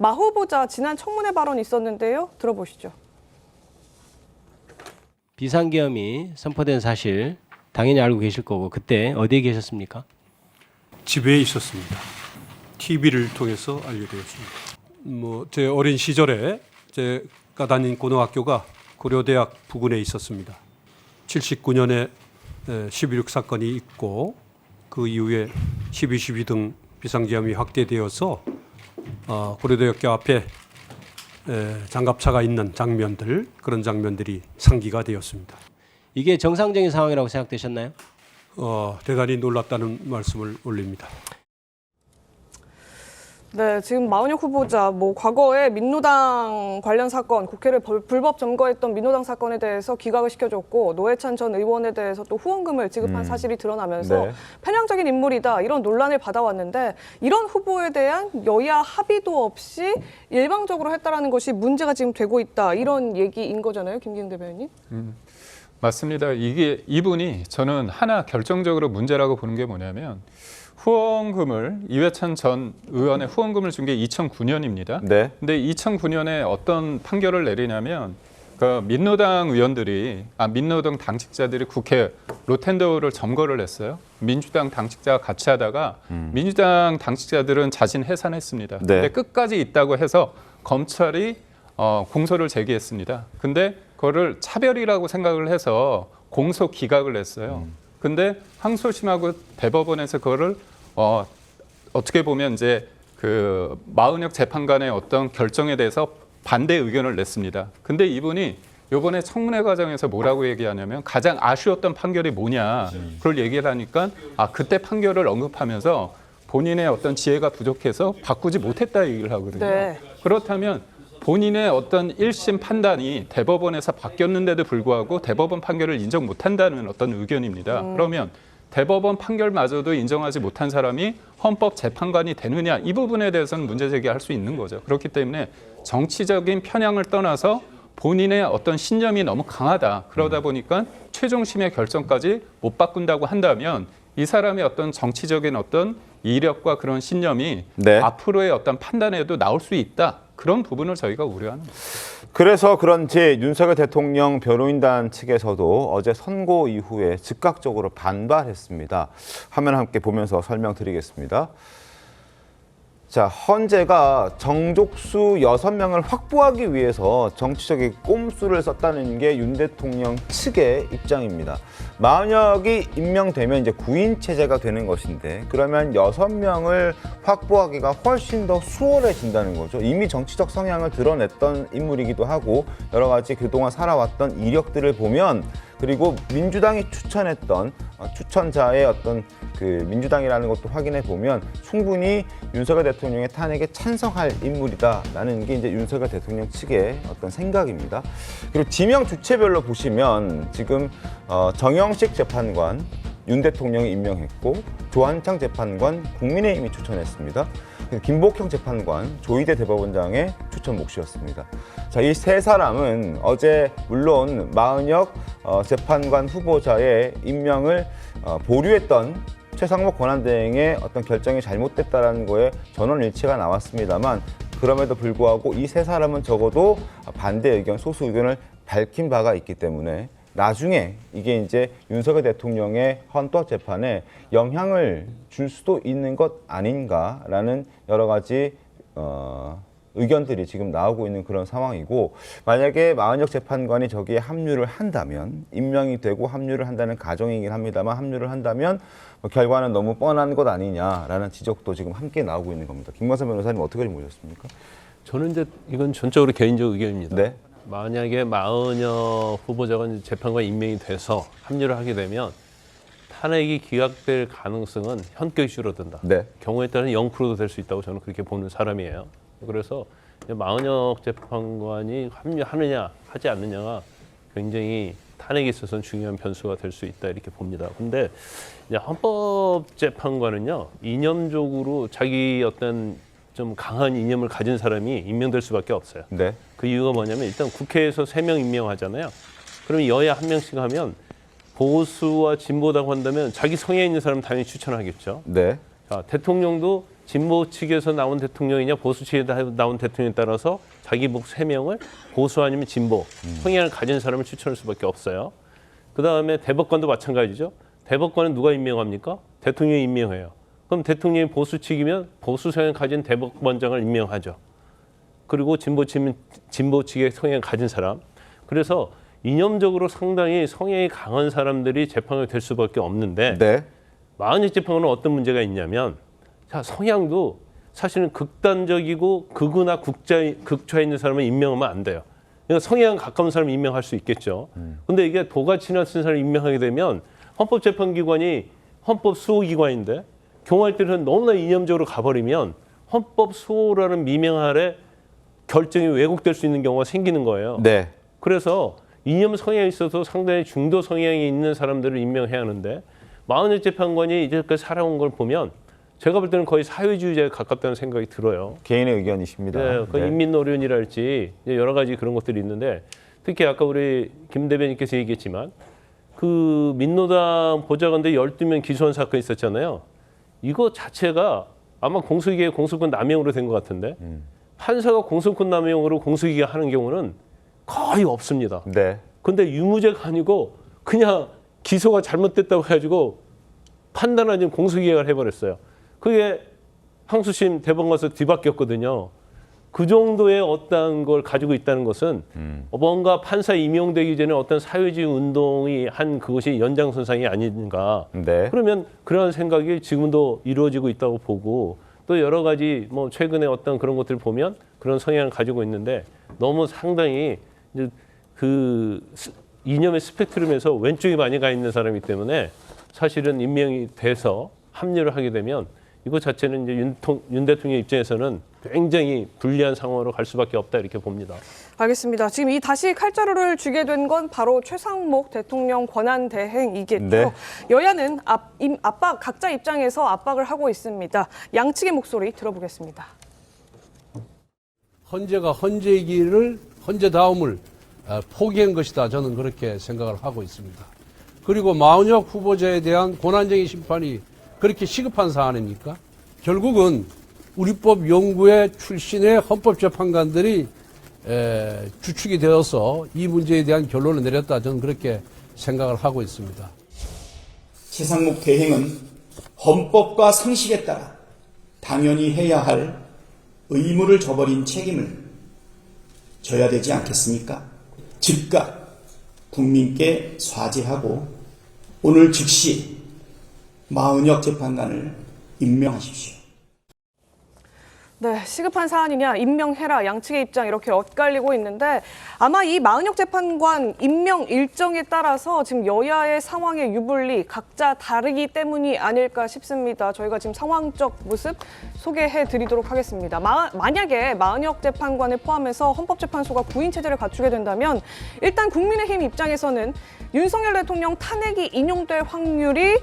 마 후보자 지난 청문회 발언이 있었는데요. 들어보시죠. 비상계엄이 선포된 사실 당연히 알고 계실 거고 그때 어디에 계셨습니까? 집에 있었습니다. TV를 통해서 알게 되었습니다. 제 어린 시절에 제가 다닌 고등학교가 고려대학 부근에 있었습니다. 79년에 12.6 사건이 있고 그 이후에 12.12 등 비상계엄이 확대되어서 고려대학교 앞에 장갑차가 있는 장면들, 그런 장면들이 상기가 되었습니다. 이게 정상적인 상황이라고 생각되셨나요? 대단히 놀랐다는 말씀을 올립니다. 네, 지금 마은혁 후보자 과거에 민노당 관련 사건, 국회를 불법 점거했던 민노당 사건에 대해서 기각을 시켜줬고 노회찬 전 의원에 대해서 또 후원금을 지급한 사실이 드러나면서 네. 편향적인 인물이다 이런 논란을 받아왔는데 이런 후보에 대한 여야 합의도 없이 일방적으로 했다라는 것이 문제가 지금 되고 있다 이런 얘기인 거잖아요, 김기흥 대변인. 맞습니다. 이분이 저는 하나 결정적으로 문제라고 보는 게 뭐냐면 후원금을 이회찬 전 의원의 후원금을 준 게 2009년입니다. 네. 근데 2009년에 어떤 판결을 내리냐면 그 민노당 당직자들이 국회 로텐더를 점거를 했어요. 민주당 당직자가 같이 하다가 민주당 당직자들은 자진 해산했습니다. 네. 근데 끝까지 있다고 해서 검찰이 공소를 제기했습니다. 근데 그거를 차별이라고 생각을 해서 공소 기각을 했어요. 근데 항소심하고 대법원에서 그거를 어떻게 보면 이제 그 마은혁 재판관의 어떤 결정에 대해서 반대 의견을 냈습니다. 근데 이분이 이번에 청문회 과정에서 뭐라고 얘기하냐면 가장 아쉬웠던 판결이 뭐냐 그걸 얘기를 하니까 그때 판결을 언급하면서 본인의 어떤 지혜가 부족해서 바꾸지 못했다 얘기를 하거든요. 네. 그렇다면 본인의 어떤 1심 판단이 대법원에서 바뀌었는데도 불구하고 대법원 판결을 인정 못한다는 어떤 의견입니다. 그러면 대법원 판결마저도 인정하지 못한 사람이 헌법재판관이 되느냐 이 부분에 대해서는 문제 제기할 수 있는 거죠. 그렇기 때문에 정치적인 편향을 떠나서 본인의 어떤 신념이 너무 강하다. 그러다 보니까 최종심의 결정까지 못 바꾼다고 한다면 이 사람의 어떤 정치적인 어떤 이력과 그런 신념이 네. 앞으로의 어떤 판단에도 나올 수 있다. 그런 부분을 저희가 우려하는 거죠. 그래서 그런지 윤석열 대통령 변호인단 측에서도 어제 선고 이후에 즉각적으로 반발했습니다. 화면 함께 보면서 설명드리겠습니다. 자, 헌재가 정족수 6명을 확보하기 위해서 정치적인 꼼수를 썼다는 게 윤 대통령 측의 입장입니다. 마은혁이 임명되면 이제 구인 체제가 되는 것인데 그러면 6명을 확보하기가 훨씬 더 수월해진다는 거죠. 이미 정치적 성향을 드러냈던 인물이기도 하고 여러 가지 그동안 살아왔던 이력들을 보면 그리고 민주당이 추천했던 추천자의 어떤 그 민주당이라는 것도 확인해 보면 충분히 윤석열 대통령의 탄핵에 찬성할 인물이다라는 게 이제 윤석열 대통령 측의 어떤 생각입니다. 그리고 지명 주체별로 보시면 지금 정영식 재판관 윤 대통령이 임명했고 조한창 재판관 국민의힘이 추천했습니다. 김복형 재판관 조희대 대법원장의 추천 몫이었습니다. 자, 이 세 사람은 어제 물론 마은혁 재판관 후보자의 임명을 보류했던 최상목 권한대행의 어떤 결정이 잘못됐다는 거에 전원일치가 나왔습니다만 그럼에도 불구하고 이 세 사람은 적어도 반대 의견, 소수 의견을 밝힌 바가 있기 때문에 나중에 이게 이제 윤석열 대통령의 헌법재판에 영향을 줄 수도 있는 것 아닌가라는 여러 가지 의견들이 지금 나오고 있는 그런 상황이고 만약에 마은혁 재판관이 저기에 합류를 한다면 임명이 되고 합류를 한다는 가정이긴 합니다만 합류를 한다면 결과는 너무 뻔한 것 아니냐라는 지적도 지금 함께 나오고 있는 겁니다. 김광선 변호사님 어떻게 좀 보셨습니까? 저는 이제 이건 전적으로 개인적 의견입니다. 네. 만약에 마은혁 후보자가 재판관 임명이 돼서 합류를 하게 되면 탄핵이 기각될 가능성은 현격히 줄어든다. 네. 경우에 따라서 0%도 될 수 있다고 저는 그렇게 보는 사람이에요. 그래서 마은혁 재판관이 합류하느냐 하지 않느냐가 굉장히 탄핵에 있어서는 중요한 변수가 될 수 있다 이렇게 봅니다. 근데 이제 헌법재판관은요 이념적으로 자기 어떤 좀 강한 이념을 가진 사람이 임명될 수밖에 없어요. 네. 그 이유가 뭐냐면 일단 국회에서 3명 임명하잖아요. 그러면 여야 1명씩 하면 보수와 진보다고 한다면 자기 성향 있는 사람 당연히 추천하겠죠. 네. 자, 대통령도 진보 측에서 나온 대통령이냐 보수 측에서 나온 대통령에 따라서 자기 목 3명을 보수 아니면 진보 성향을 가진 사람을 추천할 수밖에 없어요. 그다음에 대법관도 마찬가지죠. 대법관은 누가 임명합니까? 대통령이 임명해요. 그럼 대통령이 보수 측이면 보수 성향을 가진 대법관장을 임명하죠. 그리고 진보 측이면 진보 측의 성향을 가진 사람. 그래서 이념적으로 상당히 성향이 강한 사람들이 재판을 될 수밖에 없는데 네. 마흔역 재판관은 어떤 문제가 있냐면 자, 성향도 사실은 극단적이고 극우나 극좌에 있는 사람을 임명하면 안 돼요. 그러니까 성향 가까운 사람을 임명할 수 있겠죠. 근데 이게 도가 지나친 사람을 임명하게 되면 헌법재판기관이 헌법 수호기관인데 경우할 때는 너무나 이념적으로 가버리면 헌법 수호라는 미명 아래 결정이 왜곡될 수 있는 경우가 생기는 거예요. 네. 그래서 이념 성향에 있어서 상당히 중도 성향이 있는 사람들을 임명해야 하는데 마흔역 재판관이 이제까지 살아온 걸 보면 제가 볼 때는 거의 사회주의자에 가깝다는 생각이 들어요. 개인의 의견이십니다. 네, 그 인민노련이랄지 여러 가지 그런 것들이 있는데 특히 아까 우리 김 대변인께서 얘기했지만 그 민노당 보좌관들 12명 기소한 사건이 있었잖아요. 이거 자체가 아마 공수기의 공소권 남용으로 된 것 같은데 판사가 공소권 남용으로 공수기가 하는 경우는 거의 없습니다. 네. 근데 유무죄가 아니고 그냥 기소가 잘못됐다고 해가지고 판단하지 공수기각을 해버렸어요. 그게 항소심 대법원 가서 뒤바뀌었거든요. 그 정도의 어떤 걸 가지고 있다는 것은 뭔가 판사 임용되기 전에 어떤 사회주의 운동이 한 그것이 연장선상이 아닌가. 네. 그러면 그런 생각이 지금도 이루어지고 있다고 보고 또 여러 가지 뭐 최근에 어떤 그런 것들을 보면 그런 성향을 가지고 있는데 너무 상당히 이제 그 이념의 스펙트럼에서 왼쪽이 많이 가 있는 사람이기 때문에 사실은 임명이 돼서 합류를 하게 되면 이거 자체는 이제 윤 대통령 입장에서는 굉장히 불리한 상황으로 갈 수밖에 없다 이렇게 봅니다. 알겠습니다. 지금 이 다시 칼자루를 쥐게 된 건 바로 최상목 대통령 권한 대행이겠죠. 네. 여야는 압박 각자 입장에서 압박을 하고 있습니다. 양측의 목소리 들어보겠습니다. 헌재가 헌재다움을 포기한 것이다. 저는 그렇게 생각을 하고 있습니다. 그리고 마흔역 후보자에 대한 고난적인 심판이 그렇게 시급한 사안 아닙니까? 결국은 우리법 연구회 출신의 헌법재판관들이 주축이 되어서 이 문제에 대한 결론을 내렸다. 저는 그렇게 생각을 하고 있습니다. 최상목 대행은 헌법과 상식에 따라 당연히 해야 할 의무를 저버린 책임을 져야 되지 않겠습니까? 즉각 국민께 사죄하고 오늘 즉시 마흔역 재판관을 임명하십시오. 네, 시급한 사안이냐 임명해라 양측의 입장 이렇게 엇갈리고 있는데 아마 이 마흔역 재판관 임명 일정에 따라서 지금 여야의 상황의 유불리 각자 다르기 때문이 아닐까 싶습니다. 저희가 지금 상황적 모습 소개해드리도록 하겠습니다. 만약에 마흔역 재판관을 포함해서 헌법재판소가 구인 체제를 갖추게 된다면 일단 국민의힘 입장에서는 윤석열 대통령 탄핵이 인용될 확률이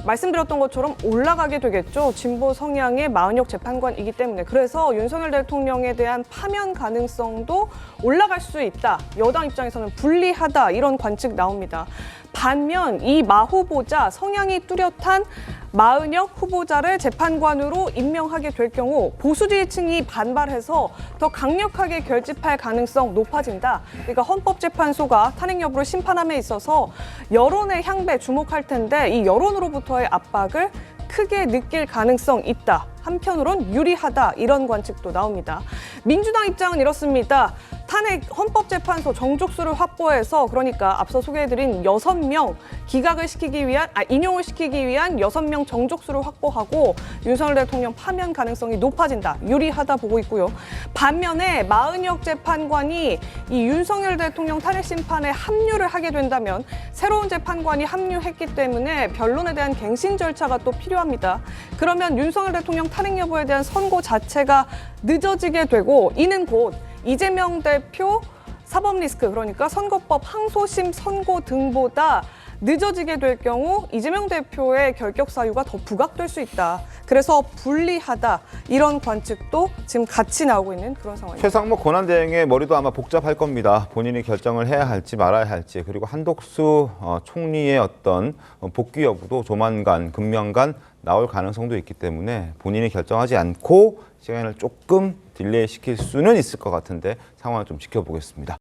말씀드렸던 것처럼 올라가게 되겠죠. 진보 성향의 마흔역 재판관이기 때문에. 그래서 윤석열 대통령에 대한 파면 가능성도 올라갈 수 있다. 여당 입장에서는 불리하다. 이런 관측 나옵니다. 반면 이 마 후보자 성향이 뚜렷한 마흔역 후보자를 재판관으로 임명하게 될 경우 보수 지지층이 반발해서 더 강력하게 결집할 가능성 높아진다. 그러니까 헌법재판소가 탄핵 여부를 심판함에 있어서 여론의 향배 주목할 텐데 이 여론으로부터의 압박을 크게 느낄 가능성 있다. 한편으론 유리하다. 이런 관측도 나옵니다. 민주당 입장은 이렇습니다. 탄핵 헌법재판소 정족수를 확보해서 그러니까 앞서 소개해드린 6명 인용을 시키기 위한 6명 정족수를 확보하고 윤석열 대통령 파면 가능성이 높아진다. 유리하다 보고 있고요. 반면에 마흔역 재판관이 이 윤석열 대통령 탄핵 심판에 합류를 하게 된다면 새로운 재판관이 합류했기 때문에 변론에 대한 갱신 절차가 또 필요합니다. 그러면 윤석열 대통령 탄핵 여부에 대한 선고 자체가 늦어지게 되고 이는 곧 이재명 대표 사법 리스크 그러니까 선거법 항소심 선고 등보다 늦어지게 될 경우 이재명 대표의 결격 사유가 더 부각될 수 있다. 그래서 불리하다. 이런 관측도 지금 같이 나오고 있는 그런 상황입니다. 최상목 권한대행의 머리도 아마 복잡할 겁니다. 본인이 결정을 해야 할지 말아야 할지, 그리고 한독수 총리의 어떤 복귀 여부도 조만간 금명간 나올 가능성도 있기 때문에 본인이 결정하지 않고 시간을 조금 딜레이 시킬 수는 있을 것 같은데 상황을 좀 지켜보겠습니다.